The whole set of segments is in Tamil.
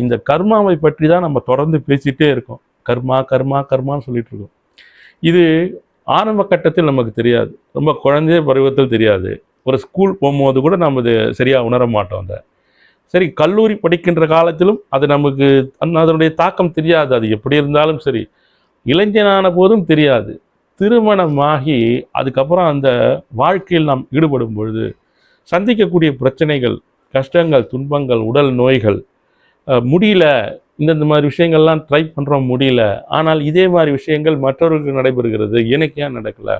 இந்த கர்மாவை பற்றி தான் நம்ம தொடர்ந்து பேசிகிட்டே இருக்கோம். கர்மா கர்மா கர்மான்னு சொல்லிட்டு இருக்கோம். இது ஆரம்ப கட்டத்தில் நமக்கு தெரியாது. ரொம்ப குழந்தை பருவத்தில் தெரியாது. ஒரு ஸ்கூல் போகும்போது கூட நம்ம இது சரியாக உணர மாட்டோம். சரி, கல்லூரி படிக்கின்ற காலத்திலும் அது நமக்கு அதனுடைய தாக்கம் தெரியாது. அது எப்படி இருந்தாலும் சரி, இளைஞனான போதும் தெரியாது. திருமணமாகி அதுக்கப்புறம் அந்த வாழ்க்கையில் நாம் ஈடுபடும் பொழுது சந்திக்கக்கூடிய பிரச்சனைகள், கஷ்டங்கள், துன்பங்கள், உடல் நோய்கள், முடியல, இந்த மாதிரி விஷயங்கள்லாம் ட்ரை பண்ணுறோம், முடியல. ஆனால் இதே மாதிரி விஷயங்கள் மற்றவர்களுக்கு நடைபெறுகிறது, எனக்கு ஏன் நடக்கலை?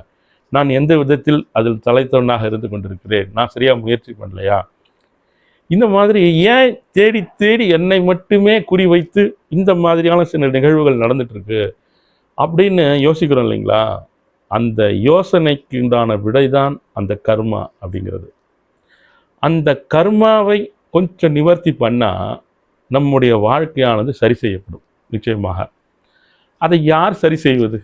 நான் எந்த விதத்தில் அதில் தலைத்தவனாக இருந்து கொண்டிருக்கிறேன்? நான் சரியாக முயற்சி பண்ணலையா? இந்த மாதிரி ஏன் தேடி தேடி என்னை மட்டுமே குறிவைத்து இந்த மாதிரியான சில நிகழ்வுகள் நடந்துட்டுருக்கு அப்படின்னு யோசிக்கிறோம் இல்லைங்களா? அந்த யோசனைக்கு உண்டான விடைதான் அந்த கர்மா அப்படிங்கிறது. அந்த கர்மாவை கொஞ்சம் நிவர்த்தி பண்ணால் நம்முடைய வாழ்க்கையானது சரி செய்யப்படும் நிச்சயமாக. அதை யார் சரி செய்வது?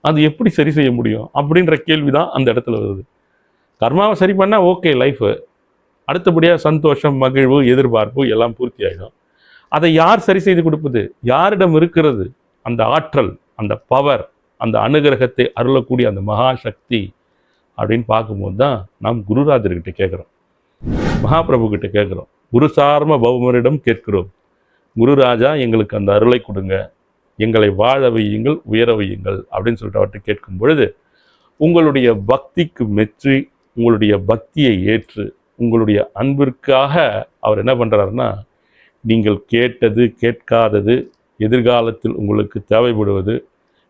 அது எப்படி சரி செய்ய முடியும் அப்படின்ற கேள்வி தான் அந்த இடத்துல வருது. கர்மாவை சரி பண்ணால் ஓகே, லைஃபு அடுத்தபடியாக சந்தோஷம், மகிழ்வு, எதிர்பார்ப்பு எல்லாம் பூர்த்தி ஆகிடும். அதை யார் சரி செய்து கொடுப்பது? யாரிடம் இருக்கிறது அந்த ஆற்றல், அந்த பவர், அந்த அனுகிரகத்தை அருளக்கூடிய அந்த மகாசக்தி அப்படின்னு பார்க்கும்போது தான் நாம் குருராஜர்கிட்ட கேட்குறோம், மகாபிரபு கிட்ட கேட்குறோம், குரு சார்ம பௌமரிடம் கேட்கிறோம். குருராஜா, எங்களுக்கு அந்த அருளை கொடுங்க, எங்களை வாழ வையுங்கள், உயர வையுங்கள் அப்படின்னு சொல்லிட்டு அவர்கிட்ட கேட்கும் பொழுது உங்களுடைய பக்திக்கு மெச்சி, உங்களுடைய பக்தியை ஏற்று, உங்களுடைய அன்பிற்காக அவர் என்ன பண்ணுறாருன்னா, நீங்கள் கேட்டது, கேட்காதது, எதிர்காலத்தில் உங்களுக்கு தேவைப்படுவது,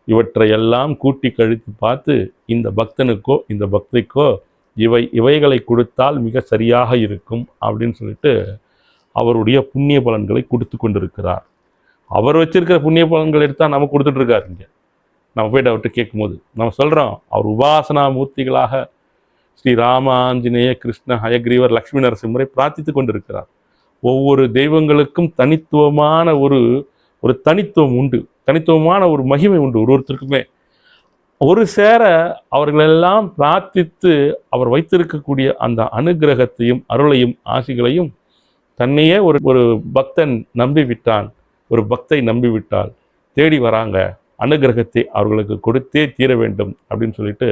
இவற்றையெல்லாம் கூட்டி கழித்து பார்த்து இந்த பக்தனுக்கோ இந்த பக்திக்கோ இவைகளை கொடுத்தால் மிக சரியாக இருக்கும் அப்படின்னு சொல்லிட்டு அவருடைய புண்ணிய பலன்களை கொடுத்து கொண்டிருக்கிறார். அவர் வச்சிருக்கிற புண்ணிய பலன்கள் எடுத்தால் நம்ம கொடுத்துட்ருக்காரு. இங்கே நம்ம போய்ட்டு அவர்கிட்ட கேட்கும்போது நம்ம சொல்கிறோம், அவர் உபாசனா மூர்த்திகளாக ஸ்ரீ ராம, ஆஞ்சநேய, கிருஷ்ண, ஹயக்ரீவர், லக்ஷ்மி நரசிம்மரை பிரார்த்தித்து கொண்டிருக்கிறார். ஒவ்வொரு தெய்வங்களுக்கும் தனித்துவமான ஒரு தனித்துவம் உண்டு, தனித்துவமான ஒரு மகிமை உண்டு ஒருத்தருக்குமே. ஒரு சேர அவர்களெல்லாம் பிரார்த்தித்து அவர் வைத்திருக்கக்கூடிய அந்த அனுகிரகத்தையும் அருளையும் ஆசிகளையும் தன்னையே ஒரு பக்தன் நம்பிவிட்டான், ஒரு பக்தை நம்பிவிட்டால் தேடி வராங்க, அனுகிரகத்தை அவர்களுக்கு கொடுத்தே தீர வேண்டும் அப்படின்னு சொல்லிட்டு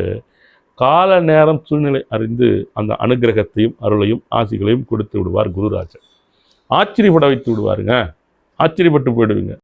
கால நேரம் சூழ்நிலை அறிந்து அந்த அனுகிரகத்தையும் அருளையும் ஆசிகளையும் கொடுத்து விடுவார் குருராஜர். ஆச்சரியப்பட வைத்து விடுவாருங்க, ஆச்சரியப்பட்டு போயிடுவீங்க.